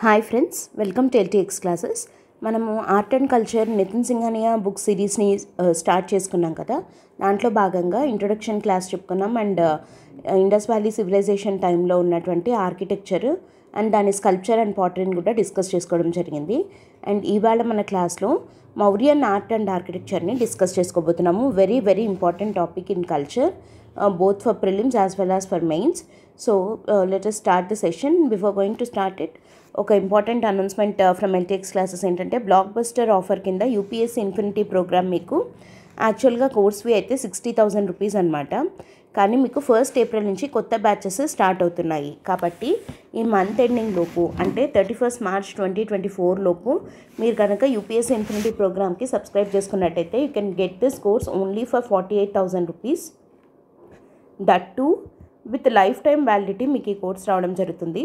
Hi friends, welcome to LTX classes. మనము art and culture Nitin Singhania book సిరీస్ని start చేసుకున్నాం కదా. దాంట్లో భాగంగా ఇంట్రొడక్షన్ క్లాస్ చెప్పుకున్నాం అండ్ ఇండస్ వ్యాలీ సివిలైజేషన్ టైంలో ఉన్నటువంటి ఆర్కిటెక్చర్ అండ్ దాని స్కల్ప్చర్ అండ్ పాటరీని కూడా డిస్కస్ చేసుకోవడం జరిగింది. అండ్ ఇవాళ మన క్లాస్లో మౌర్యన్ ఆర్ట్ అండ్ ఆర్కిటెక్చర్ని డిస్కస్ చేసుకోబోతున్నాము. Very very important topic in culture, both for prelims as well as for mains. So let us start the session. Before going to start it, ఒక important announcement from LTX classes ఏంటంటే, block buster offer కింద UPSC infinity programme మీకు యాక్చువల్గా course fee అయితే 60,000 rupees అనమాట. కానీ మీకు 1st April నుంచి కొత్త బ్యాచెస్ స్టార్ట్ అవుతున్నాయి. కాబట్టి ఈ మంత్ ఎండింగ్ లోపు, అంటే 31st మార్చ్ 2024 లోపు మీరు కనుక యూపీఎస్సీ ఇన్ఫినిటీ ప్రోగ్రామ్కి సబ్స్క్రైబ్ చేసుకున్నట్టయితే you can get this course only for 48,000 rupees. That to with life time validity మీకు ఈ కోర్స్ రావడం జరుగుతుంది.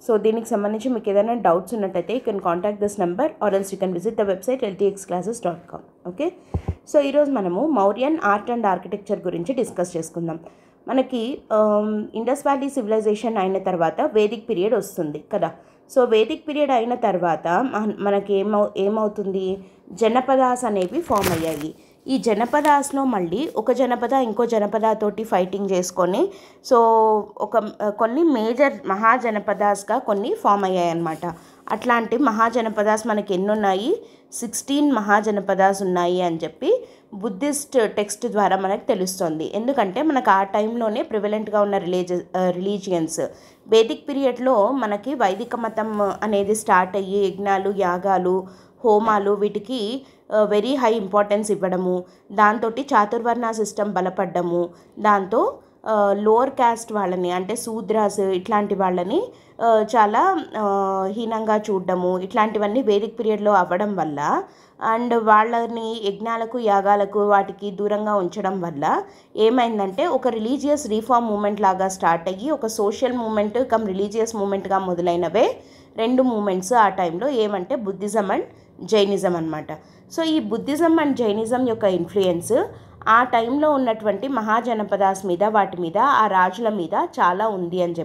సో దీనికి సంబంధించి మీకు ఏదైనా డౌట్స్ ఉన్నట్టయితే you can contact this number or else you can visit the website ltxclasses.com. Okay, so ఈరోజు మనము మౌర్యన్ ఆర్ట్ అండ్ ఆర్కిటెక్చర్ గురించి డిస్కస్ చేసుకుందాం. మనకి ఇండస్ వ్యాలీ సివిలైజేషన్ అయిన తర్వాత వేదిక్ పీరియడ్ వస్తుంది కదా. సో వేదిక్ పీరియడ్ అయిన తర్వాత మనకి ఏమవుతుంది, జనపదాస్ అనేవి ఫామ్ అయ్యాయి. ఈ జనపదాస్లో మళ్ళీ ఒక జనపద ఇంకో జనపదతోటి ఫైటింగ్ చేసుకొని సో కొన్ని మేజర్ మహాజనపదాస్గా కొన్ని ఫామ్ అయ్యాయి అన్నమాట. అట్లాంటి మహాజనపదాస్ మనకి ఎన్ని ఉన్నాయి, 16 మహాజనపదాస్ ఉన్నాయి అని చెప్పి బుద్ధిస్ట్ టెక్స్ట్ ద్వారా మనకు తెలుస్తుంది. ఎందుకంటే మనకు ఆ టైంలోనే ప్రివలెంట్గా ఉన్న రిలీజియన్స్ వేదిక్ పీరియడ్లో మనకి వైదిక మతం అనేది స్టార్ట్ అయ్యి యజ్ఞాలు, యాగాలు, హోమాలు వీటికి వెరీ హై ఇంపార్టెన్స్ ఇవ్వడము, దాంతో చాతుర్వర్ణ సిస్టమ్ బలపడ్డము, దాంతో లోవర్ క్యాస్ట్ వాళ్ళని అంటే శూద్రాస్ ఇట్లాంటి వాళ్ళని చాలా హీనంగా చూడడము, ఇట్లాంటివన్నీ వేదిక్ పీరియడ్లో అవ్వడం వల్ల అండ్ వాళ్ళని యజ్ఞాలకు, యాగాలకు వాటికి దూరంగా ఉంచడం వల్ల ఏమైందంటే ఒక రిలీజియస్ రీఫార్మ్ మూమెంట్ లాగా స్టార్ట్ అయ్యి ఒక సోషల్ మూమెంట్ కమ్ రిలీజియస్ మూమెంట్గా మొదలైనవే 2 మూమెంట్స్ ఆ టైంలో. ఏమంటే బుద్ధిజం అండ్ జైనిజం అనమాట. సో ఈ బుద్ధిజం అండ్ జైనిజం యొక్క ఇన్ఫ్లుయెన్స్ ఆ టైంలో ఉన్నటువంటి మహాజనపదాస్ మీద, వాటి మీద, ఆ రాజుల మీద చాలా ఉంది అని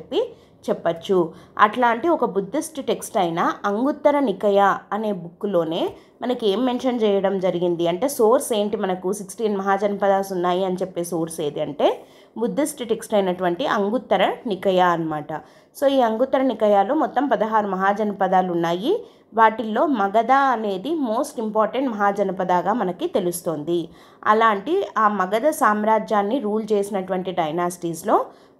చెప్పచ్చు. అట్లాంటి ఒక బుద్ధిస్ట్ టెక్స్ట్ అయిన అంగుత్తర నికయ అనే బుక్లోనే మనకి ఏం మెన్షన్ చేయడం జరిగింది అంటే, సోర్స్ ఏంటి, మనకు 16 మహాజనపదాస్ ఉన్నాయి అని చెప్పే సోర్స్ ఏది అంటే బుద్ధిస్ట్ టెక్స్ట్ అయినటువంటి అంగుత్తర నికయ అన్నమాట. సో ఈ అంగుత్తర నికయాలో మొత్తం 16 మహాజనపదాలు ఉన్నాయి. వాటిల్లో మగధ అనేది మోస్ట్ ఇంపార్టెంట్ మహాజనపదగా మనకి తెలుస్తోంది. అలాంటి ఆ మగధ సామ్రాజ్యాన్ని రూల్ చేసినటువంటి డైనాసిటీస్లో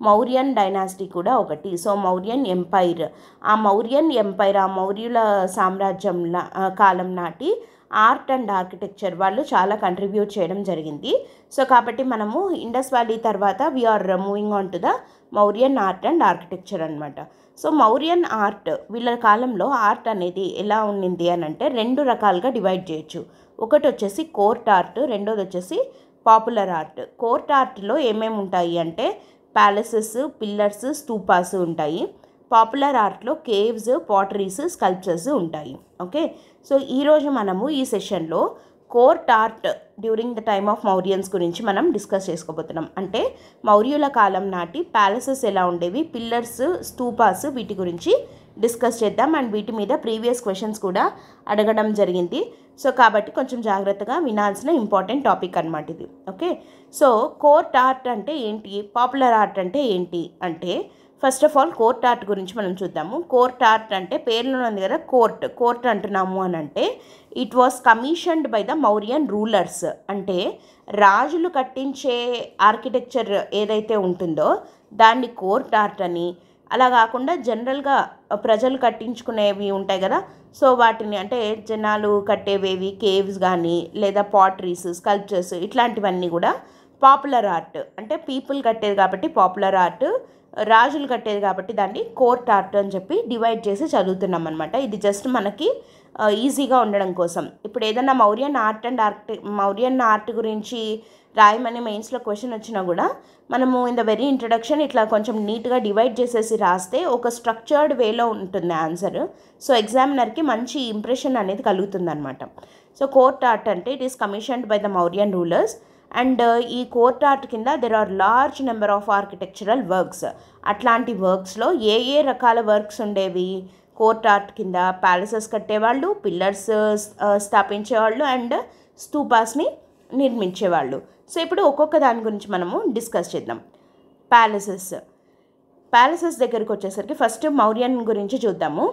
మౌర్యన్ డైనాసిటీ కూడా ఒకటి. సో మౌర్యన్ ఎంపైర్, ఆ మౌర్యన్ ఎంపైర్, ఆ మౌర్యుల సామ్రాజ్యం కాలం నాటి ఆర్ట్ అండ్ ఆర్కిటెక్చర్ వాళ్ళు చాలా కంట్రిబ్యూట్ చేయడం జరిగింది. సో కాబట్టి మనము ఇండస్ వ్యాలీ తర్వాత we're moving on to the Mauryan art and architecture అనమాట. సో మౌర్యన్ ఆర్ట్, వీళ్ళ కాలంలో ఆర్ట్ అనేది ఎలా ఉండింది అని అంటే 2 రకాలుగా డివైడ్ చేయొచ్చు. ఒకటి వచ్చేసి కోర్ట్ ఆర్ట్, రెండోది వచ్చేసి పాపులర్ ఆర్ట్. కోర్ట్ ఆర్ట్లో ఏమేమి ఉంటాయి అంటే ప్యాలెసెస్, పిల్లర్స్, స్తూపాస్ ఉంటాయి. పాపులర్ ఆర్ట్లో కేవ్స్, పాటరీస్, స్కల్ప్చర్స్ ఉంటాయి. ఓకే, సో ఈరోజు మనము ఈ సెషన్లో court art during the time of Mauryans గురించి మనం డిస్కస్ చేసుకోబోతున్నాం. అంటే మౌర్యుల కాలం నాటి ప్యాలెసెస్ ఎలా ఉండేవి, పిల్లర్స్, స్తూపాస్, వీటి గురించి డిస్కస్ చేద్దాం. అండ్ వీటి మీద ప్రీవియస్ క్వశ్చన్స్ కూడా అడగడం జరిగింది. సో కాబట్టి కొంచెం జాగ్రత్తగా వినాల్సిన ఇంపార్టెంట్ టాపిక్ అనమాట ఇది. ఓకే, సో కోర్ట్ ఆర్ట్ అంటే ఏంటి, పాపులర్ ఆర్ట్ అంటే ఏంటి అంటే, first of all court art గురించి మనం చూద్దాము. కోర్ట్ ఆర్ట్ అంటే పేర్లో ఉంది కదా, కోర్ట్ అంటున్నాము అని అంటే it was commissioned by the Mauryan rulers. అంటే రాజులు కట్టించే ఆర్కిటెక్చర్ ఏదైతే ఉంటుందో దాన్ని కోర్ట్ ఆర్ట్ అని, అలా కాకుండా జనరల్గా ప్రజలు కట్టించుకునేవి ఉంటాయి కదా, సో వాటిని అంటే జనాలు కట్టేవేవి కేవ్స్ కానీ లేదా పాటరీస్, స్కల్ప్చర్స్ ఇట్లాంటివన్నీ కూడా పాపులర్ ఆర్ట్. అంటే పీపుల్ కట్టేది కాబట్టి పాపులర్ ఆర్ట్, రాజులు కట్టేది కాబట్టి దాన్ని కోర్ట్ ఆర్ట్ అని చెప్పి డివైడ్ చేసి చదువుతున్నాం అనమాట. ఇది జస్ట్ మనకి ఈజీగా ఉండడం కోసం. ఇప్పుడు ఏదైనా మౌర్యన్ ఆర్ట్ గురించి రాయమని మెయిన్స్లో క్వశ్చన్ వచ్చినా కూడా మనము ఇన్ ద వెరీ ఇంట్రడక్షన్ ఇట్లా కొంచెం నీట్గా డివైడ్ చేసేసి రాస్తే ఒక స్ట్రక్చర్డ్ వేలో ఉంటుంది ఆన్సర్. సో ఎగ్జామినర్కి మంచి ఇంప్రెషన్ అనేది కలుగుతుంది అనమాట. సో కోర్ట్ ఆర్ట్ అంటే it is commissioned by the Mauryan rulers. And ఈ కోర్ట్ ఆర్ట్ కింద there are large number of architectural works. అట్లాంటి వర్క్స్లో ఏ రకాల వర్క్స్ ఉండేవి, కోర్ట్ ఆర్ట్ కింద ప్యాలెసెస్ కట్టేవాళ్ళు, పిల్లర్స్ స్థాపించేవాళ్ళు అండ్ స్తూపాస్ని నిర్మించేవాళ్ళు. సో ఇప్పుడు ఒక్కొక్క దాని గురించి మనము డిస్కస్ చేద్దాం. ప్యాలెసెస్ దగ్గరికి వచ్చేసరికి ఫస్ట్ మౌర్యన్ గురించి చూద్దాము.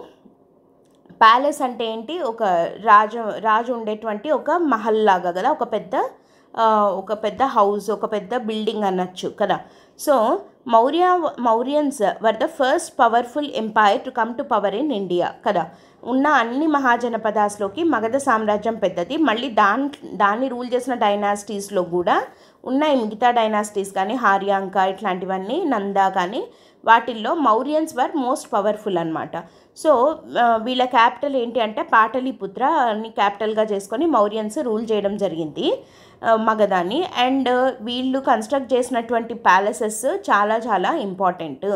ప్యాలెస్ అంటే ఏంటి? ఒక రాజు ఉండేటువంటి ఒక మహల్ లాగా కదా, ఒక పెద్ద హౌస్, ఒక పెద్ద బిల్డింగ్ అనొచ్చు కదా. So Mauryans were the first powerful empire to come to power in India కదా. ఉన్న అన్ని మహాజనపదాస్లోకి మగధ సామ్రాజ్యం పెద్దది. మళ్ళీ దాన్ని రూల్ చేసిన డైనాసిటీస్లో కూడా ఉన్నాయి మిగతా డైనాసిటీస్ కానీ, హార్యాంక ఇట్లాంటివన్నీ, నందా కానీ, వాటిల్లో మౌర్యన్స్ వర్ మోస్ట్ పవర్ఫుల్ అనమాట. సో వీళ్ళ క్యాపిటల్ ఏంటి అంటే పాటలీపుత్ర అని క్యాపిటల్గా చేసుకొని మౌర్యన్స్ రూల్ చేయడం జరిగింది మగధాని. అండ్ వీళ్ళు కన్స్ట్రక్ట్ చేసినటువంటి ప్యాలెసెస్ చాలా చాలా ఇంపార్టెంట్.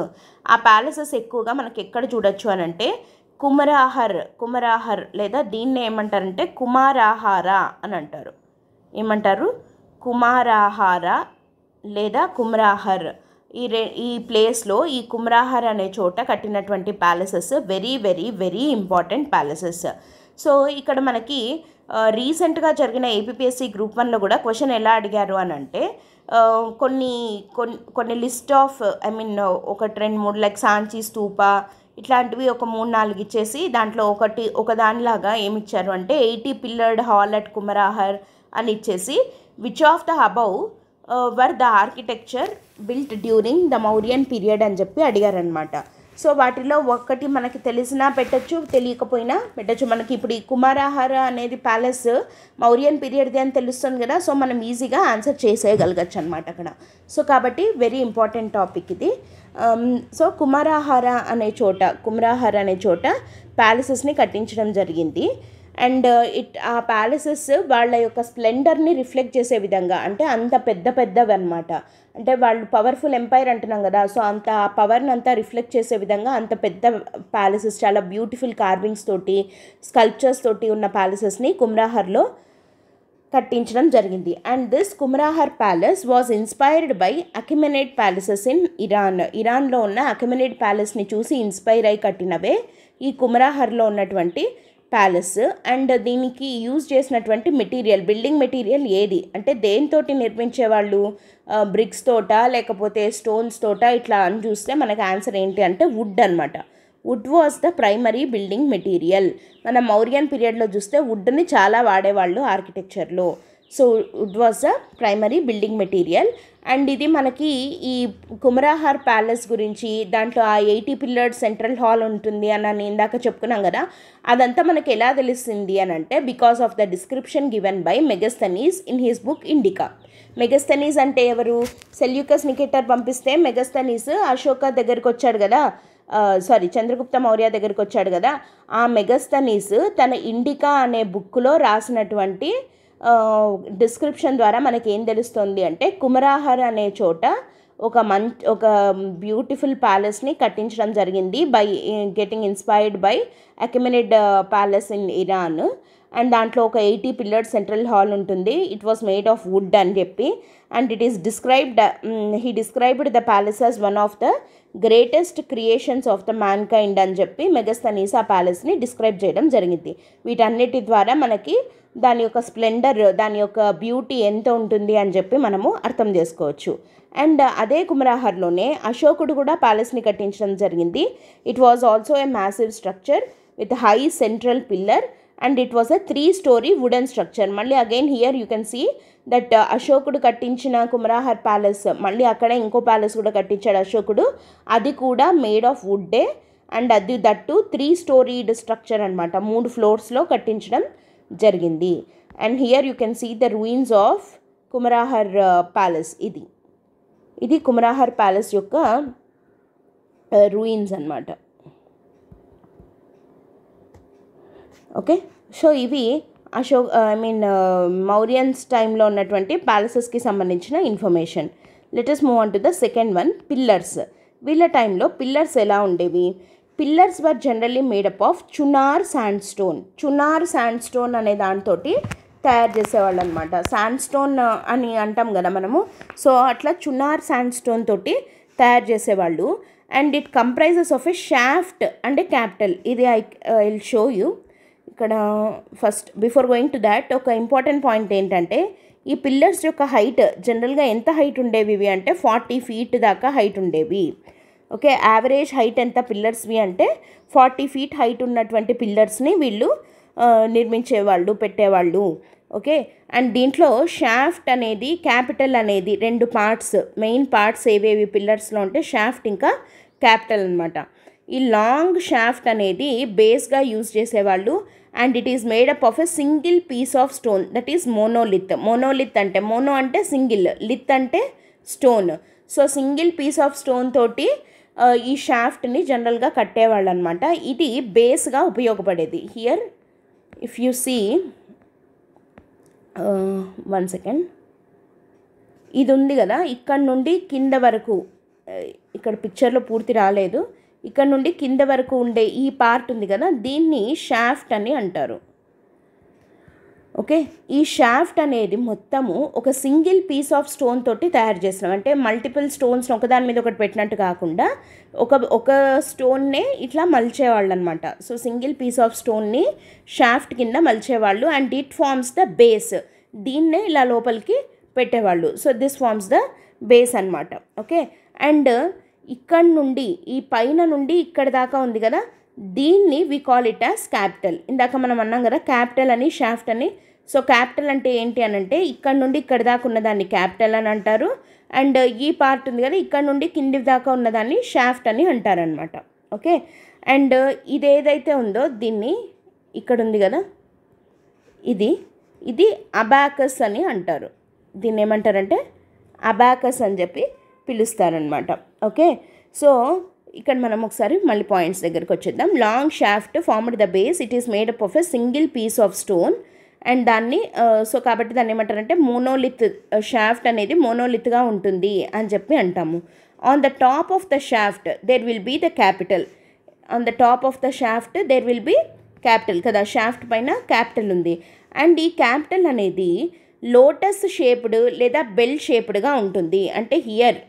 ఆ ప్యాలెసెస్ ఎక్కువగా మనకి ఎక్కడ చూడొచ్చు అని అంటే కుమరాహర్ లేదా దీన్ని ఏమంటారంటే కుమారాహార అని అంటారు. ఏమంటారు? కుమారాహార లేదా కుమ్రాహర్. ఈ ప్లేస్లో ఈ కుమ్రాహర్ అనే చోట కట్టినటువంటి palaces very very very important palaces. So ఇక్కడ మనకి రీసెంట్గా జరిగిన ఏపీఎస్సి గ్రూప్ 1లో కూడా క్వశ్చన్ ఎలా అడిగారు అని అంటే కొన్ని లిస్ట్ ఆఫ్ ఒక 2-3 లైక్ సాంచి స్తూప ఇట్లాంటివి ఒక 3-4 ఇచ్చేసి దాంట్లో ఒక దానిలాగా ఏమి ఇచ్చారు అంటే 80 పిల్లర్డ్ హాల్ అట్ కుమరాహర్ అని ఇచ్చేసి which of the above were the architecture built during the Mauryan period అని చెప్పి అడిగారనమాట. సో వాటిలో ఒక్కటి మనకి తెలిసినా పెట్టచ్చు, తెలియకపోయినా పెట్టచ్చు. మనకి ఇప్పుడు ఈ కుమారాహార అనేది ప్యాలెస్ మౌర్యన్ పీరియడ్ది అని తెలుస్తుంది కదా. సో మనం ఈజీగా ఆన్సర్ చేసేయగలగచ్చు అనమాట అక్కడ. సో కాబట్టి వెరీ ఇంపార్టెంట్ టాపిక్ ఇది. సో కుమారాహార అనే చోట ప్యాలెసెస్ని కట్టించడం జరిగింది. అండ్ ఆ ప్యాలెసెస్ వాళ్ళ యొక్క స్ప్లెండర్ని రిఫ్లెక్ట్ చేసే విధంగా, అంటే అంత పెద్దవి అనమాట. అంటే వాళ్ళు పవర్ఫుల్ ఎంపైర్ అంటున్నాం కదా. సో అంత ఆ పవర్ని అంతా రిఫ్లెక్ట్ చేసే విధంగా అంత పెద్ద ప్యాలెసెస్, చాలా బ్యూటిఫుల్ కార్వింగ్స్ తోటి, స్కల్ప్చర్స్ తోటి ఉన్న ప్యాలెసెస్ని కుమ్రాహర్లో కట్టించడం జరిగింది. And this Kumrahar palace was inspired by Achaemenid palaces in ఇరాన్లో ఉన్న అకిమెనైడ్ ప్యాలెస్ని చూసి ఇన్స్పైర్ అయి కట్టినవే ఈ కుమ్రాహర్లో ఉన్నటువంటి ప్యాలెస్. అండ్ దీనికి యూజ్ చేసినటువంటి బిల్డింగ్ మెటీరియల్ ఏది అంటే దేనితోటి నిర్మించేవాళ్ళు? బ్రిక్స్ తోట లేకపోతే స్టోన్స్ తోట ఇట్లా అని చూస్తే మనకి ఆన్సర్ ఏంటి అంటే వుడ్ అనమాట. Wood was the primary building material. మన మౌర్యన్ పీరియడ్లో చూస్తే వుడ్ని చాలా వాడేవాళ్ళు ఆర్కిటెక్చర్లో. So wood was the primary building material. And ఇది మనకి ఈ కుమరాహార్ ప్యాలెస్ గురించి దాంట్లో ఆ 80 పిల్లర్డ్ సెంట్రల్ హాల్ ఉంటుంది అని ఇందాక చెప్పుకున్నాం కదా. అదంతా మనకి ఎలా తెలుస్తుంది అని అంటే because of the description given by Megasthenes in his book Indica. Megasthenes అంటే ఎవరు? సెల్యూకస్ నికేటర్ పంపిస్తే మెగస్థనీస్ అశోక దగ్గరికి వచ్చాడు కదా, చంద్రగుప్త మౌర్య దగ్గరికి వచ్చాడు కదా. ఆ మెగస్థనీస్ తన ఇండికా అనే బుక్లో రాసినటువంటి డిస్క్రిప్షన్ ద్వారా మనకి ఏం తెలుస్తుంది అంటే కుమరాహర్ అనే చోట ఒక బ్యూటిఫుల్ ప్యాలెస్ని కట్టించడం జరిగింది by getting inspired by Achaemenid palace in Iran. And దాంట్లో ఒక 80 పిల్లర్డ్ సెంట్రల్ హాల్ ఉంటుంది. It was made of wood అని చెప్పి. And it is he described the palace as one of the greatest creations of the mankind అని చెప్పి Megasthenes ఆ ప్యాలెస్ని describe చేయడం జరిగింది. వీటన్నిటి ద్వారా మనకి దాని యొక్క స్ప్లెండర్, దాని యొక్క బ్యూటీ ఎంత ఉంటుంది అని చెప్పి మనము అర్థం చేసుకోవచ్చు. అండ్ అదే కుమరాహర్లోనే అశోకుడు కూడా ప్యాలెస్ని కట్టించడం జరిగింది. It was also a massive structure with high central pillar and it was a 3-story wooden structure. మళ్ళీ again here you can see that అశోకుడు కట్టించిన కుమరాహర్ ప్యాలెస్, మళ్ళీ అక్కడ ఇంకో ప్యాలెస్ కూడా కట్టించాడు అశోకుడు. అది కూడా మేడ్ ఆఫ్ వుడ్డే. అండ్ అది దట్టు 3-storied స్ట్రక్చర్ అనమాట. 3 ఫ్లోర్స్లో కట్టించడం జరిగింది. And here you can see the ruins of Kumrahar palace. ఇది కుమరాహర్ ప్యాలెస్ యొక్క రూయిన్స్ అనమాట. ఓకే, సో ఇవి మౌర్యన్స్ టైంలో ఉన్నటువంటి ప్యాలెసెస్కి సంబంధించిన information. Let us move on to the second one, pillars. వీళ్ళ టైంలో పిల్లర్స్ ఎలా ఉండేవి? Pillars were generally made up of Chunar sandstone అనే దాంతో తయారు చేసేవాళ్ళు అనమాట. శాండ్స్టోన్ అని అంటాం కదా మనము. సో అట్లా చునార్ శాండ్స్టోన్ తోటి తయారు చేసేవాళ్ళు. And it comprises of a shaft and a capital. ఇది ఐ విల్ షో యూ. ఇక్కడ first before going to that ఒక ఇంపార్టెంట్ పాయింట్ ఏంటంటే ఈ పిల్లర్స్ యొక్క హైట్ జనరల్గా ఎంత హైట్ ఉండేవి ఇవి అంటే 40 feet దాకా హైట్ ఉండేవి. ఓకే, యావరేజ్ హైట్ ఎంత పిల్లర్స్వి అంటే 40 feet హైట్ ఉన్నటువంటి పిల్లర్స్ని వీళ్ళు నిర్మించేవాళ్ళు, పెట్టేవాళ్ళు. ఓకే, అండ్ దీంట్లో షాఫ్ట్ అనేది క్యాపిటల్ అనేది 2 పార్ట్స్, మెయిన్ పార్ట్స్ ఏవేవి పిల్లర్స్లో అంటే షాఫ్ట్ ఇంకా క్యాపిటల్ అనమాట. ఈ లాంగ్ షాఫ్ట్ అనేది బేస్గా యూజ్ చేసేవాళ్ళు. And it is made up of a single piece of stone, that is monolith. Monolith అంటే మోనో అంటే సింగిల్, లిత్ అంటే stone. So single piece of stone తోటి ఈ షాఫ్ట్ని జనరల్గా కట్టేవాళ్ళు అనమాట. ఇది బేస్గా ఉపయోగపడేది. Here if you see, 1 second, ఇది ఉంది కదా, ఇక్కడ నుండి కింద వరకు, ఇక్కడ పిక్చర్లో పూర్తి రాలేదు, ఇక్కడ నుండి కింద వరకు ఉండే ఈ పార్ట్ ఉంది కదా, దీన్ని షాఫ్ట్ అని అంటారు. ఓకే, ఈ షాఫ్ట్ అనేది మొత్తము ఒక సింగిల్ పీస్ ఆఫ్ స్టోన్ తోటి తయారు చేసినాం. అంటే మల్టిపుల్ స్టోన్స్ ఒకదాని మీద ఒకటి పెట్టినట్టు కాకుండా ఒక స్టోన్నే ఇట్లా మలిచేవాళ్ళు అనమాట. సో సింగిల్ పీస్ ఆఫ్ స్టోన్ని షాఫ్ట్ కింద మలిచేవాళ్ళు. And it forms the base, దీన్నే ఇలా లోపలికి పెట్టేవాళ్ళు. So this forms the base అనమాట. ఓకే, అండ్ ఇక్కడ నుండి ఈ పైన నుండి ఇక్కడ దాకా ఉంది కదా, దీన్ని we call it as capital. ఇందాక మనం అన్నాం కదా క్యాపిటల్ అని షాఫ్ట్ అని. సో క్యాపిటల్ అంటే ఏంటి అని అంటే ఇక్కడ నుండి ఇక్కడ దాకా ఉన్నదాన్ని క్యాపిటల్ అని అంటారు. అండ్ ఈ పార్ట్ ఉంది కదా, ఇక్కడ నుండి కింది దాకా ఉన్నదాన్ని షాఫ్ట్ అని అంటారనమాట. ఓకే, అండ్ ఇది ఏదైతే ఉందో దీన్ని, ఇక్కడ ఉంది కదా, ఇది అబాకస్ అని అంటారు. దీన్ని ఏమంటారంటే అబాకస్ అని చెప్పి పిలుస్తారనమాట. ఓకే, సో ఇక్కడ మనం ఒకసారి మళ్ళీ పాయింట్స్ దగ్గరికి వచ్చేద్దాం. Long shaft formed the base, it is made up of a single piece of stone. And దాన్ని సో కాబట్టి దాన్ని ఏమంటారంటే మోనోలిత్, షాఫ్ట్ అనేది మోనోలిత్గా ఉంటుంది అని చెప్పి అంటాము. On the top of the shaft there will be the capital. On the top of the shaft there will be capital కదా, షాఫ్ట్ పైన క్యాపిటల్ ఉంది. అండ్ ఈ క్యాపిటల్ అనేది లోటస్ షేప్డ్ లేదా బెల్ షేప్డ్గా ఉంటుంది. అంటే హియర్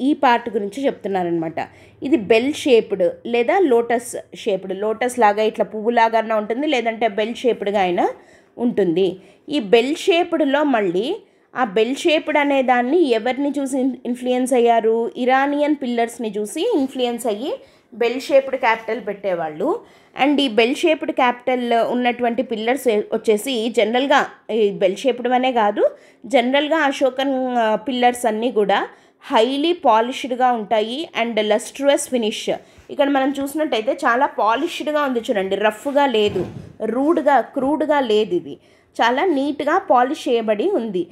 ఈ పార్ట్ గురించి చెప్తున్నారనమాట. ఇది బెల్ షేప్డ్ లేదా లోటస్ షేప్డ్, లోటస్ లాగా ఇట్లా పువ్వులాగా ఉంటుంది, లేదంటే బెల్ షేప్డ్గా అయినా ఉంటుంది. ఈ బెల్ షేప్డ్లో మళ్ళీ ఆ బెల్ షేప్డ్ అనే దాన్ని ఎవరిని చూసి ఇన్ఫ్లుయెన్స్ అయ్యారు? ఇరానియన్ పిల్లర్స్ని చూసి ఇన్ఫ్లుయెన్స్ అయ్యి బెల్ షేప్డ్ క్యాపిటల్ పెట్టేవాళ్ళు. అండ్ ఈ బెల్ షేప్డ్ క్యాపిటల్ ఉన్నటువంటి పిల్లర్స్ వచ్చేసి జనరల్గా ఈ బెల్ షేప్డ్ అనే కాదు, జనరల్గా అశోకన్ పిల్లర్స్ అన్నీ కూడా హైలీ పాలిష్డ్గా ఉంటాయి అండ్ లస్ట్రస్ ఫినిష్. ఇక్కడ మనం చూసినట్టయితే చాలా పాలిష్డ్గా ఉంది చూడండి, రఫ్గా లేదు, క్రూడ్గా లేదు, ఇది చాలా నీట్గా పాలిష్ చేయబడి ఉంది.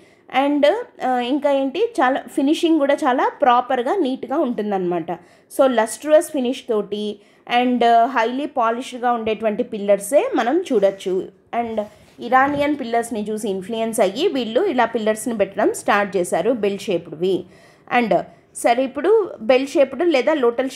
అండ్ ఇంకా ఏంటి, చాలా ఫినిషింగ్ కూడా చాలా ప్రాపర్గా నీట్గా ఉంటుందన్నమాట. సో లస్ట్రస్ ఫినిష్ తోటి అండ్ హైలీ పాలిష్డ్గా ఉండేటువంటి పిల్లర్సే మనం చూడొచ్చు. అండ్ ఇరానియన్ పిల్లర్స్ని చూసి ఇన్ఫ్లుయెన్స్ అయ్యి వీళ్ళు ఇలా పిల్లర్స్ని పెట్టడం స్టార్ట్ చేశారు, బెల్ షేప్డ్వి. అండ్ సరే, ఇప్పుడు బెల్ షేప్డ్ లేదా లోటస్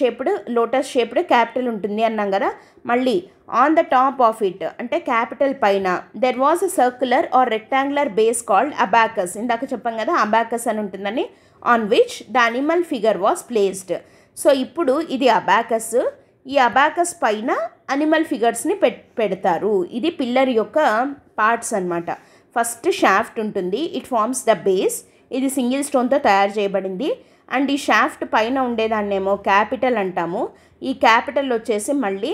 షేప్డ్ క్యాపిటల్ ఉంటుంది అన్నాం కదా. మళ్ళీ on the top of it అంటే క్యాపిటల్ పైన there was a circular or rectangular base called abacus. ఇందాక చెప్పాం కదా అబాకస్ అని ఉంటుందని. On which the animal figure was placed. So ఇప్పుడు ఇది అబాకస్, ఈ అబాకస్ పైన అనిమల్ ఫిగర్స్ని పెడతారు. ఇది పిల్లర్ యొక్క పార్ట్స్ అనమాట. ఫస్ట్ షాఫ్ట్ ఉంటుంది, ఇట్ ఫార్మ్స్ ద బేస్, ఇది సింగిల్ స్టోన్తో తయారు చేయబడింది. అండ్ ఈ షాఫ్ట్ పైన ఉండేదాన్నేమో క్యాపిటల్ అంటాము. ఈ క్యాపిటల్ వచ్చేసి మళ్ళీ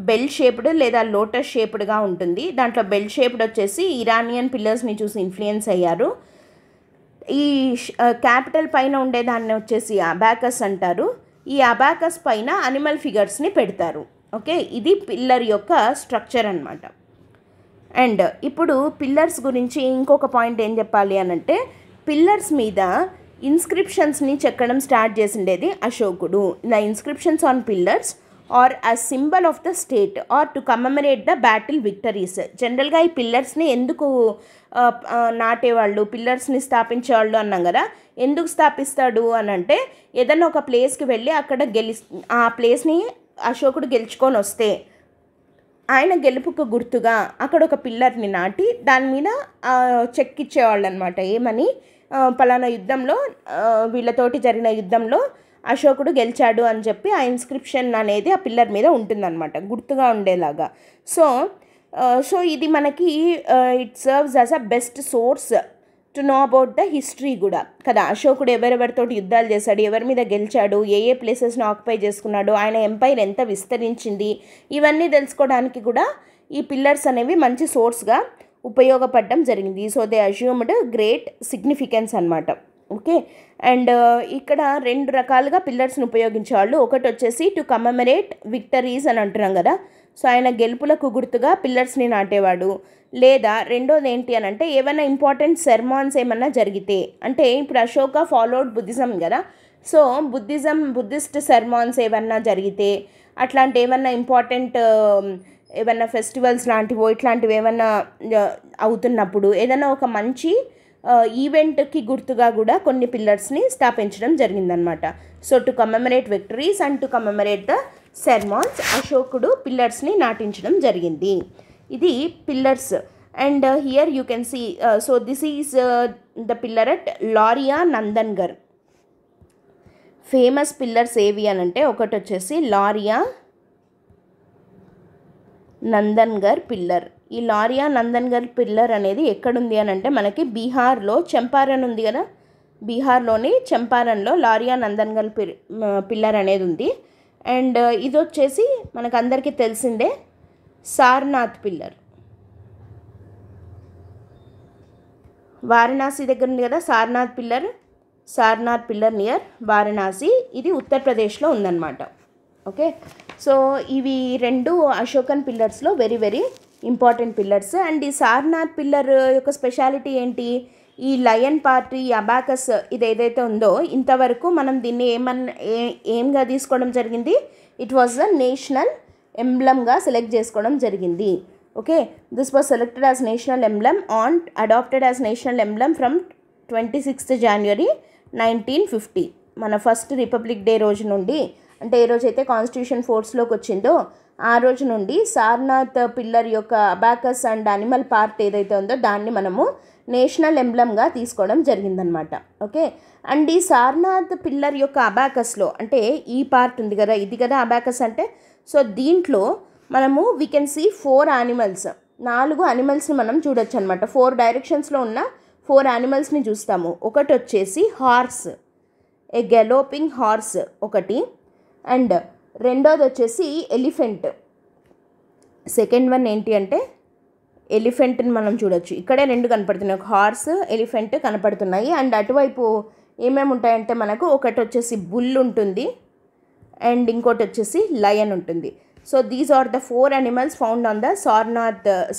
బెల్ షేప్డ్ లేదా లోటస్ షేప్డ్గా ఉంటుంది. దాంట్లో బెల్ షేప్డ్ వచ్చేసి ఇరానియన్ పిల్లర్స్ని చూసి ఇన్ఫ్లుయెన్స్ అయ్యారు. ఈ క్యాపిటల్ పైన ఉండేదాన్ని వచ్చేసి అబాకస్ అంటారు. ఈ అబాకస్ పైన అనిమల్ ఫిగర్స్ని పెడతారు. ఓకే, ఇది పిల్లర్ యొక్క స్ట్రక్చర్ అన్నమాట. అండ్ ఇప్పుడు పిల్లర్స్ గురించి ఇంకొక పాయింట్ ఏం చెప్పాలి అని అంటే, పిల్లర్స్ మీద ఇన్స్క్రిప్షన్స్ని చెక్కడం స్టార్ట్ చేసిండేది అశోకుడు. The inscriptions on pillars are a symbol of the state or to commemorate the battle victories. జనరల్గా ఈ పిల్లర్స్ని ఎందుకు నాటేవాళ్ళు, పిల్లర్స్ని స్థాపించేవాళ్ళు అన్నాం కదా. ఎందుకు స్థాపిస్తాడు అని అంటే, ఏదన్నా ఒక ప్లేస్కి వెళ్ళి అక్కడ ఆ ప్లేస్ని అశోకుడు గెలుచుకొని వస్తే ఆయన గెలుపుకు గుర్తుగా అక్కడ ఒక పిల్లర్ని నాటి దాని మీద చెక్కిచ్చేవాళ్ళు అనమాట. ఏమని, పలానా యుద్ధంలో వీళ్ళతోటి జరిగిన యుద్ధంలో అశోకుడు గెలిచాడు అని చెప్పి ఆ ఇన్స్క్రిప్షన్ అనేది ఆ పిల్లర్ మీద ఉంటుందన్నమాట, గుర్తుగా ఉండేలాగా. సో ఇది మనకి it serves as a best source to know about the history కూడా కదా. అశోకుడు ఎవరెవరితో యుద్ధాలు చేశాడు, ఎవరి మీద గెలిచాడు, ఏ ప్లేసెస్ని ఆక్యుపై చేసుకున్నాడు, ఆయన ఎంపైర్ ఎంత విస్తరించింది, ఇవన్నీ తెలుసుకోవడానికి కూడా ఈ పిల్లర్స్ అనేవి మంచి సోర్స్గా ఉపయోగపడడం జరిగింది. So they assumed great significance అనమాట. ఓకే, అండ్ ఇక్కడ 2 రకాలుగా పిల్లర్స్ని ఉపయోగించేవాళ్ళు. ఒకటి వచ్చేసి టు కమెమరేట్ విక్టరీస్ అని అంటున్నాం కదా, సో ఆయన గెలుపులకు గుర్తుగా పిల్లర్స్ని నాటేవాడు. లేదా రెండోది ఏంటి అని అంటే ఏమైనా ఇంపార్టెంట్ సెర్మాన్స్ ఏమన్నా జరిగితే, అంటే ఇప్పుడు అశోక ఫాలోడ్ బుద్ధిజం కదా, సో బుద్ధిస్ట్ సెర్మాన్స్ ఏమన్నా జరిగితే, అట్లాంటి ఏమన్నా ఇంపార్టెంట్ ఏమన్నా ఫెస్టివల్స్ లాంటివో ఇట్లాంటివి ఏమన్నా అవుతున్నప్పుడు ఏదైనా ఒక మంచి ఈవెంట్కి గుర్తుగా కూడా కొన్ని పిల్లర్స్ని స్థాపించడం జరిగిందనమాట. So to commemorate victories and to commemorate the sermons అశోకుడు పిల్లర్స్ని నాటించడం జరిగింది. ఇది పిల్లర్స్. And here you can see, so this is the pillar at Lauriya Nandangarh. Famous pillars ఏవి అని అంటే ఒకటి వచ్చేసి లారియా నందన్గర్ పిల్లర్. ఈ లారియా నందన్గర్ పిల్లర్ అనేది ఎక్కడుంది అని అంటే మనకి బీహార్లో చంపారన్ ఉంది కదా, బీహార్లోని చంపారన్లో లారియా నందన్గర్ పిల్లర్ అనేది ఉంది. అండ్ ఇది వచ్చేసి మనకు అందరికీ తెలిసిందే సారనాథ్ పిల్లర్. వారణాసి దగ్గర ఉంది కదా సారనాథ్ పిల్లర్ నియర్ వారణాసి, ఇది ఉత్తరప్రదేశ్లో ఉందన్నమాట. ఓకే, సో ఇవి 2 అశోకన్ పిల్లర్స్లో very very important pillars. And ఈ సారనాథ్ పిల్లర్ యొక్క స్పెషాలిటీ ఏంటి, ఈ లయన్ పార్ట్, ఈ అబాకస్ ఇది ఏదైతే ఉందో ఇంతవరకు మనం దీన్ని ఏంగా తీసుకోవడం జరిగింది, ఇట్ వాజ్ ద నేషనల్ ఎంబ్లమ్గా సెలెక్ట్ చేసుకోవడం జరిగింది. Okay, this was selected as national emblem adopted as national emblem from 26th January 1950. మన ఫస్ట్ రిపబ్లిక్ డే రోజు నుండి, అంటే ఏ రోజైతే కాన్స్టిట్యూషన్ ఫోర్స్లోకి వచ్చిందో ఆ రోజు నుండి సారనాథ్ పిల్లర్ యొక్క అబాకస్ అండ్ అనిమల్ పార్ట్ ఏదైతే ఉందో దాన్ని మనము నేషనల్ ఎంబ్లమ్గా తీసుకోవడం జరిగిందనమాట. ఓకే, అండ్ ఈ సారనాథ్ పిల్లర్ యొక్క అబాకస్లో అంటే ఈ పార్ట్ ఉంది కదా, ఇది కదా అబాకస్ అంటే, సో దీంట్లో మనము వీ కెన్ సీ 4 యానిమల్స్, 4 యానిమల్స్ని మనం చూడొచ్చు అనమాట. 4 డైరెక్షన్స్లో ఉన్న 4 యానిమల్స్ని చూస్తాము. ఒకటి వచ్చేసి హార్స్, ఏ గెలోపింగ్ హార్స్ ఒకటి, అండ్ రెండోది వచ్చేసి ఎలిఫెంట్. సెకండ్ వన్ ఏంటి అంటే ఎలిఫెంట్ని మనం చూడొచ్చు. ఇక్కడే 2 కనపడుతున్నాయి, ఒక హార్స్ ఎలిఫెంట్ కనపడుతున్నాయి. అండ్ అటువైపు ఏమేమి ఉంటాయంటే మనకు ఒకటి వచ్చేసి బుల్ ఉంటుంది అండ్ ఇంకోటి వచ్చేసి లయన్ ఉంటుంది. So these are the 4 animals found on the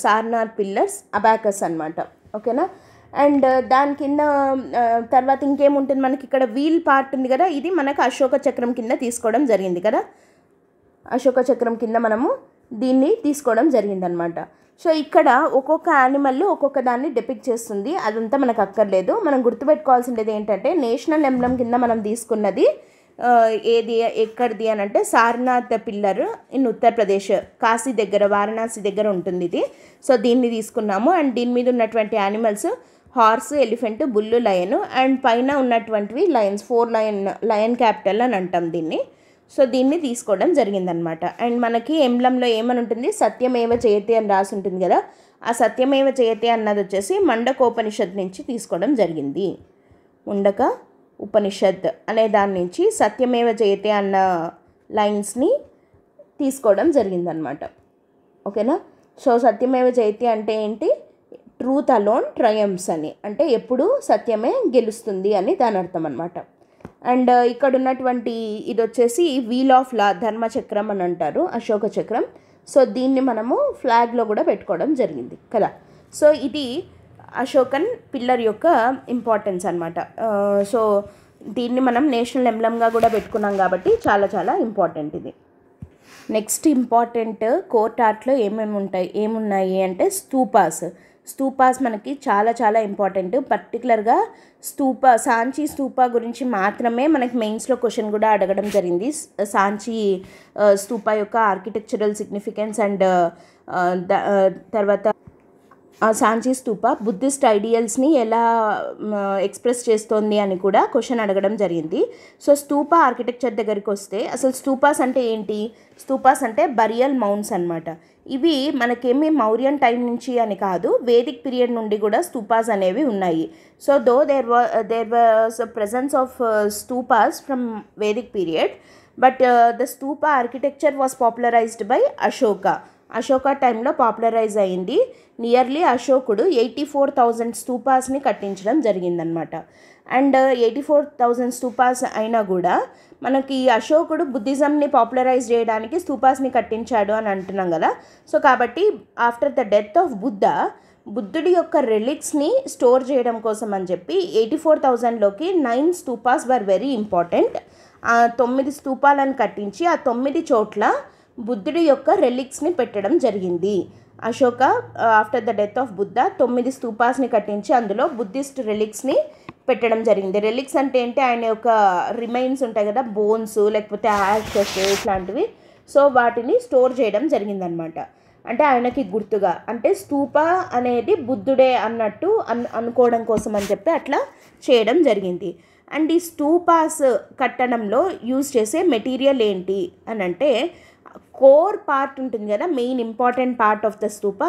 Sarnath pillars abacus అనమాట. ఓకేనా, అండ్ దాని కింద తర్వాత ఇంకేముంటుంది మనకి ఇక్కడ వీల్ పార్ట్ ఉంది కదా, ఇది మనకు అశోక చక్రం కింద తీసుకోవడం జరిగింది కదా, అశోక చక్రం కింద మనము దీన్ని తీసుకోవడం జరిగిందనమాట. సో ఇక్కడ ఒక్కొక్క యానిమల్ ఒక్కొక్క దాన్ని డిపిక్ట్ చేస్తుంది, అదంతా మనకు అక్కర్లేదు. మనం గుర్తుపెట్టుకోవాల్సింది ఏంటంటే నేషనల్ ఎంబ్లమ్ కింద మనం తీసుకున్నది ఏది ఎక్కడిది అని అంటే సారనాథ్ పిల్లర్ ఇన్ ఉత్తరప్రదేశ్, కాశీ దగ్గర వారణాసి దగ్గర ఉంటుంది ఇది. సో దీన్ని తీసుకున్నాము. అండ్ దీని మీద ఉన్నటువంటి animals horse, elephant, bull, lion, and పైన ఉన్నటువంటివి లయన్స్, 4 లయన్ క్యాపిటల్ అని అంటాం దీన్ని. సో దీన్ని తీసుకోవడం జరిగిందనమాట. అండ్ మనకి ఎంబ్లంలో ఏమని ఉంటుంది, సత్యమేవ జయతే అని రాసి ఉంటుంది కదా, ఆ సత్యమేవ జయతే అన్నది వచ్చేసి మండకోపనిషత్ నుంచి తీసుకోవడం జరిగింది. ముండక ఉపనిషత్ అనే దాని నుంచి సత్యమేవ జయతే అన్న లైన్స్ని తీసుకోవడం జరిగిందనమాట. ఓకేనా, సో సత్యమేవ జయతే అంటే ఏంటి, ట్రూత్ అలోన్ ట్రయంప్స్ అని, అంటే ఎప్పుడు సత్యమే గెలుస్తుంది అని దాని అర్థం అనమాట. అండ్ ఇక్కడ ఉన్నటువంటి ఇది వచ్చేసి వీల్ ఆఫ్ లా, ధర్మచక్రం అని అంటారు, అశోక చక్రం. సో దీన్ని మనము ఫ్లాగ్లో కూడా పెట్టుకోవడం జరిగింది కదా. సో ఇది అశోకన్ పిల్లర్ యొక్క ఇంపార్టెన్స్ అనమాట. సో దీన్ని మనం నేషనల్ ఎంబ్లమ్గా కూడా పెట్టుకున్నాం కాబట్టి చాలా చాలా ఇంపార్టెంట్ ఇది. నెక్స్ట్ ఇంపార్టెంట్ కోర్ట్ ఆర్ట్లో ఏమున్నాయి అంటే స్తూపాస్ మనకి చాలా చాలా ఇంపార్టెంట్. పర్టికులర్గా సాంచి స్తూపా గురించి మాత్రమే మనకి మెయిన్స్లో క్వశ్చన్ కూడా అడగడం జరిగింది. సాంచి స్తూపా యొక్క ఆర్కిటెక్చరల్ సిగ్నిఫికెన్స్ అండ్ తర్వాత సాంచి స్తూప బుద్ధిస్ట్ ఐడియల్స్ని ఎలా ఎక్స్ప్రెస్ చేస్తోంది అని కూడా క్వశ్చన్ అడగడం జరిగింది. సో స్తూప ఆర్కిటెక్చర్ దగ్గరికి వస్తే అసలు స్తూపాస్ అంటే ఏంటి? స్తూపాస్ అంటే బరియల్ మౌండ్స్ అనమాట. ఇవి మనకేమి మౌర్యన్ టైం నుంచి అని కాదు, వేదిక్ పీరియడ్ నుండి కూడా స్తూపాస్ అనేవి ఉన్నాయి. So though there was presence of stupas from Vedic period, but the stupa architecture was popularized by Ashoka టైంలో పాపులరైజ్ అయింది. నియర్లీ అశోకుడు 84,000 స్తూపాస్ని కట్టించడం జరిగిందనమాట. అండ్ 84,000 స్తూపాస్ అయినా కూడా మనకి అశోకుడు బుద్ధిజంని పాపులరైజ్ చేయడానికి స్తూపాస్ని కట్టించాడు అని అంటున్నాం కదా. సో కాబట్టి ఆఫ్టర్ ద డెత్ ఆఫ్ బుద్ధుడి యొక్క రిలిక్స్ని స్టోర్ చేయడం కోసం అని చెప్పి 84,000లోకి 9 స్తూపాస్ వర్ వెరీ ఇంపార్టెంట్. 9 స్తూపాలను కట్టించి ఆ 9 చోట్ల బుద్ధుడి యొక్క రెలిక్స్ని పెట్టడం జరిగింది. Ashoka after the death of 9 స్తూపాస్ని కట్టించి అందులో బుద్ధిస్ట్ రెలిక్స్ని పెట్టడం జరిగింది. రెలిక్స్ అంటే ఏంటి? ఆయన యొక్క రిమైన్స్ ఉంటాయి కదా, బోన్స్ లేకపోతే యాషెస్ ఇట్లాంటివి. సో వాటిని స్టోర్ చేయడం జరిగిందనమాట. అంటే ఆయనకి గుర్తుగా, అంటే స్తూప అనేది బుద్ధుడే అన్నట్టు అనుకోవడం కోసం అని చెప్పి అట్లా చేయడం జరిగింది. అండ్ ఈ స్తూపాస్ కట్టడంలో యూజ్ చేసే మెటీరియల్ ఏంటి అని అంటే, కోర్ పార్ట్ ఉంటుంది కదా, main important part of the stupa,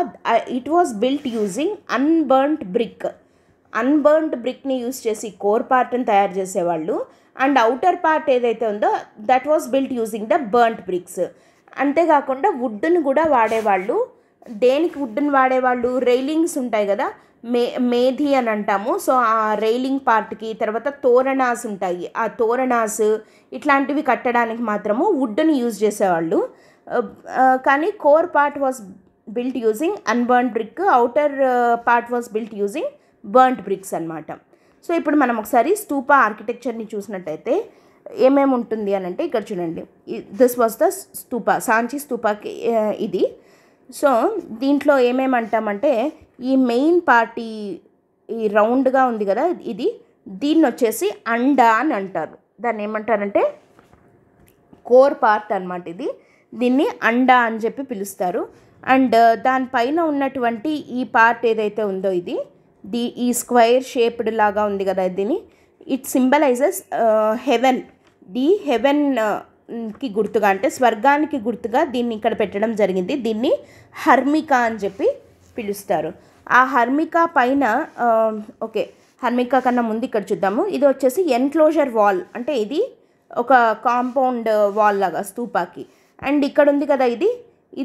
it was built using unburnt బ్రిక్ని యూజ్ చేసి కోర్ పార్ట్ని తయారు చేసేవాళ్ళు. అండ్ అవుటర్ పార్ట్ ఏదైతే ఉందో that was built using the burnt bricks. అంతేకాకుండా వుడ్ని కూడా వాడేవాళ్ళు. దేనికి వుడ్ని వాడేవాళ్ళు? రైలింగ్స్ ఉంటాయి కదా, మేధి అని అంటాము. సో ఆ రైలింగ్ పార్ట్కి, తర్వాత తోరణాస్ ఉంటాయి, ఆ తోరణాస్ ఇట్లాంటివి కట్టడానికి మాత్రము వుడ్ని యూజ్ చేసేవాళ్ళు. కానీ core part was built using unburnt brick, outer part was built using burnt bricks అనమాట. సో ఇప్పుడు మనం ఒకసారి స్తూప ఆర్కిటెక్చర్ని చూసినట్టయితే ఏమేమి ఉంటుంది అని అంటే, ఇక్కడ చూడండి, this was the Stupa, Sanchi స్తూపకి ఇది. సో దీంట్లో ఏమేమంటామంటే, ఈ మెయిన్ పార్ట్ ఈ రౌండ్గా ఉంది కదా, దీన్ని వచ్చేసి అండా అని అంటారు. దాన్ని ఏమంటారంటే కోర్ పార్ట్ అనమాట. దీన్ని అండా అని చెప్పి పిలుస్తారు. అండ్ దానిపైన ఉన్నటువంటి ఈ పార్ట్ ఏదైతే ఉందో ఈ స్క్వైర్ షేప్డ్ లాగా ఉంది కదా, ఇట్ సింబలైజెస్ హెవెన్. హెవెన్కి గుర్తుగా, అంటే స్వర్గానికి గుర్తుగా దీన్ని ఇక్కడ పెట్టడం జరిగింది. దీన్ని హర్మికా అని చెప్పి పిలుస్తారు. ఆ హర్మికా పైన హర్మికా కన్నా ముందు ఇక్కడ చూద్దాము. ఇది వచ్చేసి ఎన్క్లోజర్ వాల్, అంటే ఇది ఒక కాంపౌండ్ వాల్ లాగా స్తూపాకి. అండ్ ఇక్కడ ఉంది కదా, ఇది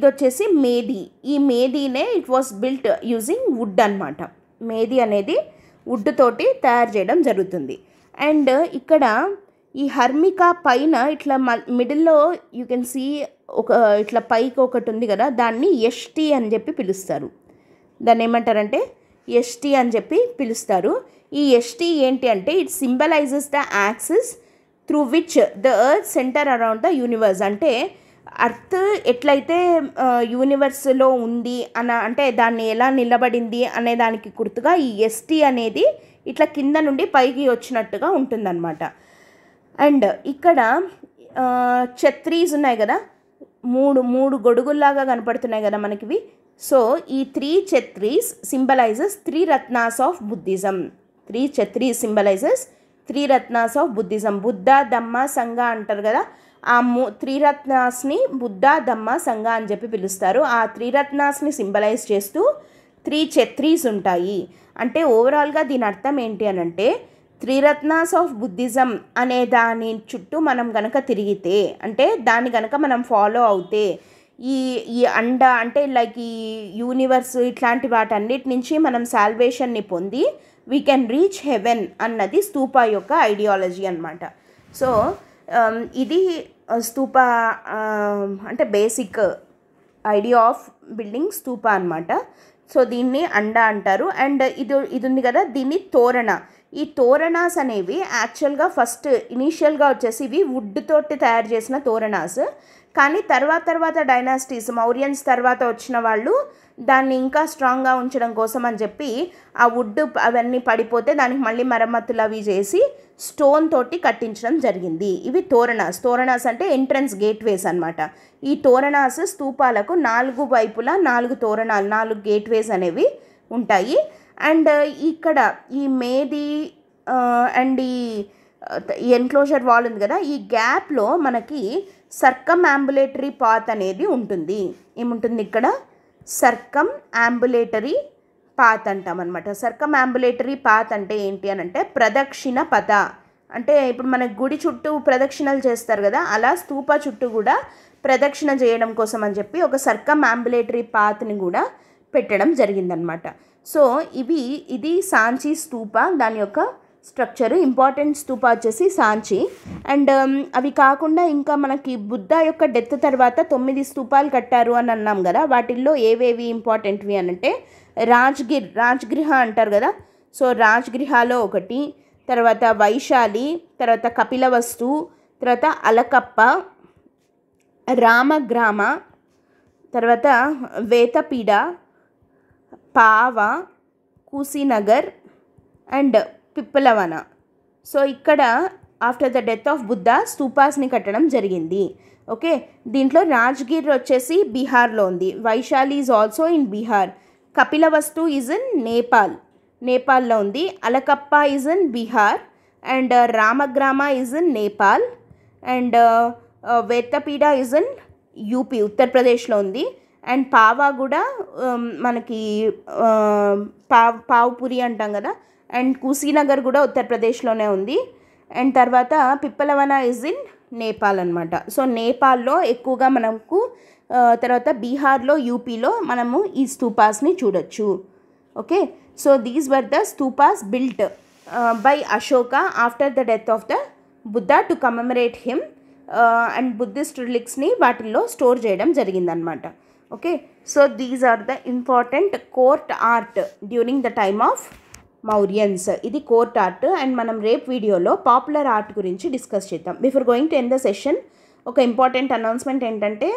వచ్చేసి మేధి. ఈ మేధీనే it was built using wood అనమాట. మేధి అనేది వుడ్ తోటి తయారు చేయడం జరుగుతుంది. అండ్ ఇక్కడ ఈ హర్మికా పైన ఇట్లా మిడిల్లో యూ కెన్ సీ ఇట్లా పైకి ఒకటి ఉంది కదా, దాన్ని యష్టి అని చెప్పి పిలుస్తారు. దాన్ని ఏమంటారంటే యష్టి అని చెప్పి పిలుస్తారు. ఈ యష్టి ఏంటి అంటే, it symbolises the axis through which the earth centre around the universe. అంటే అర్త్ ఎట్లయితే యూనివర్స్లో ఉంది అంటే దాన్ని ఎలా నిలబడింది అనే దానికి గుర్తుగా ఈ ఎస్టీ అనేది ఇట్లా కింద నుండి పైకి వచ్చినట్టుగా ఉంటుందన్నమాట. అండ్ ఇక్కడ ఛత్రీస్ ఉన్నాయి కదా, మూడు గొడుగుల్లాగా కనపడుతున్నాయి కదా మనకివి. సో ఈ 3 chhatris symbolizes 3 ratnas of Buddhism. 3 chhatris symbolizes 3 ratnas of Buddhism. Buddha, Dhamma, Sangha అంటారు కదా, ఆ 3 రత్నాస్ని బుద్ధ, ధమ్మ, సంఘ అని చెప్పి పిలుస్తారు. ఆ 3 రత్నాస్ని సింబలైజ్ చేస్తూ 3 ఛత్రీస్ ఉంటాయి. అంటే ఓవరాల్గా దీని అర్థం ఏంటి అని అంటే, 3 రత్నాస్ ఆఫ్ బుద్ధిజం అనే దాని చుట్టూ మనం గనక తిరిగితే, అంటే దాన్ని గనక మనం ఫాలో అవుతే, ఈ అండ అంటే లైక్ ఈ యూనివర్స్ ఇట్లాంటి వాటన్నిటి నుంచి మనం సాల్వేషన్ని పొంది వీ కెన్ రీచ్ హెవెన్ అన్నది స్తూప యొక్క ఐడియాలజీ అనమాట. సో ఇది స్తూప అంటే basic idea of building Stupa అనమాట. సో దీన్ని అండ అంటారు. అండ్ ఇది ఉంది కదా, దీన్ని తోరణ. ఈ తోరణాస్ అనేవి యాక్చువల్గా ఫస్ట్ ఇనీషియల్గా వచ్చేసి ఇవి వుడ్ తోటి తయారు చేసిన తోరణాస్. కానీ తర్వాత డైనాసిటీస్, మౌర్యన్స్ తర్వాత వచ్చిన వాళ్ళు దాన్ని ఇంకా స్ట్రాంగ్గా ఉంచడం కోసం అని చెప్పి ఆ వుడ్ అవన్నీ పడిపోతే దానికి మళ్ళీ మరమ్మతులు అవి చేసి స్టోన్ తోటి కట్టించడం జరిగింది. ఇవి తోరణాస్ అంటే ఎంట్రన్స్ గేట్వేస్ అనమాట. ఈ తోరణాస్ స్తూపాలకు 4 వైపులా 4 తోరణాలు, 4 గేట్వేస్ అనేవి ఉంటాయి. అండ్ ఇక్కడ ఈ మేది అండ్ ఈ ఎన్క్లోజర్ వాల్ ఉంది కదా, ఈ గ్యాప్లో మనకి సర్కమ్ అంబులేటరీ పాత్ అనేది ఉంటుంది. ఏముంటుంది ఇక్కడ? సర్కమ్ అంబులేటరీ పాత్ అంటాం అనమాట. సర్కమ్ అంబులేటరీ పాత్ అంటే ఏంటి అని అంటే ప్రదక్షిణ పథ. అంటే ఇప్పుడు మన గుడి చుట్టూ ప్రదక్షిణలు చేస్తారు కదా, అలా స్తూప చుట్టూ కూడా ప్రదక్షిణ చేయడం కోసం అని చెప్పి ఒక సర్కమ్ అంబులేటరీ పాత్ని కూడా పెట్టడం జరిగిందనమాట. సో ఇది సాంచి స్తూప, దాని యొక్క స్ట్రక్చరు. ఇంపార్టెంట్ స్తూప వచ్చేసి సాంచి. అండ్ అవి కాకుండా ఇంకా మనకి బుద్ధ యొక్క డెత్ తర్వాత 9 స్తూపాలు కట్టారు అని అన్నాం కదా, వాటిల్లో ఏవేవి ఇంపార్టెంట్వి అని అంటే రాజ్గృహ అంటారు కదా, సో రాజ్గృహలో ఒకటి, తర్వాత వైశాలి, తర్వాత కపిలవస్తు, తర్వాత అలకప్ప, రామగ్రామ, తర్వాత వేతపీడ, పావ, కుశీనగర్ అండ్ పిప్పలవన. సో ఇక్కడ after the death of Buddha స్తూపాస్ని కట్టడం జరిగింది. ఓకే, దీంట్లో రాజ్గిర్ వచ్చేసి బీహార్లో ఉంది, Vaishali is also in Bihar, Kapilavastu is in నేపాల్లో ఉంది, Allakappa is in Bihar and Ramagrama is in Nepal and Vethapida is in UP ఉత్తరప్రదేశ్లో ఉంది. అండ్ పావా కూడా మనకి పావుపురి అంటాం కదా, అండ్ కుశీనగర్ కూడా ఉత్తరప్రదేశ్లోనే ఉంది. అండ్ తర్వాత పిప్పలవన ఈజ్ ఇన్ నేపాల్ అనమాట. సో నేపాల్లో ఎక్కువగా మనకు, తర్వాత బీహార్లో, యూపీలో మనము ఈ స్తూపాస్ని చూడొచ్చు. Okay, so these were the stupas built by Ashoka after the death of the Buddha to commemorate him. And Buddhist రిలిక్స్ని వాటిల్లో స్టోర్ చేయడం జరిగిందనమాట. Okay, so these are the important court art during the time of Mauryans. ఇది కోర్ట్ ఆర్ట్. అండ్ మనం రేపు వీడియోలో popular art గురించి discuss చేద్దాం. Before going to end the session, ఒక ఇంపార్టెంట్ అనౌన్స్మెంట్ ఏంటంటే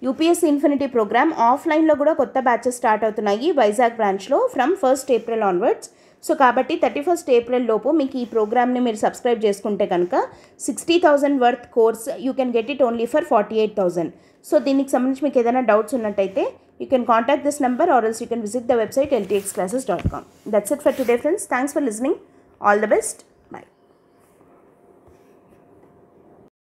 యూపీఎస్సీ ఇన్ఫినిటీ ప్రోగ్రామ్ ఆఫ్లైన్లో కూడా కొత్త బ్యాచెస్ స్టార్ట్ అవుతున్నాయి వైజాగ్ బ్రాంచ్లో from 1st April onwards. So కాబట్టి 31st April లోపు మీకు ఈ ప్రోగ్రామ్ని మీరు సబ్స్క్రైబ్ చేసుకుంటే కనుక 60,000 worth course you can get it only for 48,000. So దీనికి సంబంధించి మీకు ఏదైనా డౌట్స్ ఉన్నట్టయితే you can contact this number or else you can visit the website ltxclasses.com. That's it for today friends. Thanks for listening. All the best.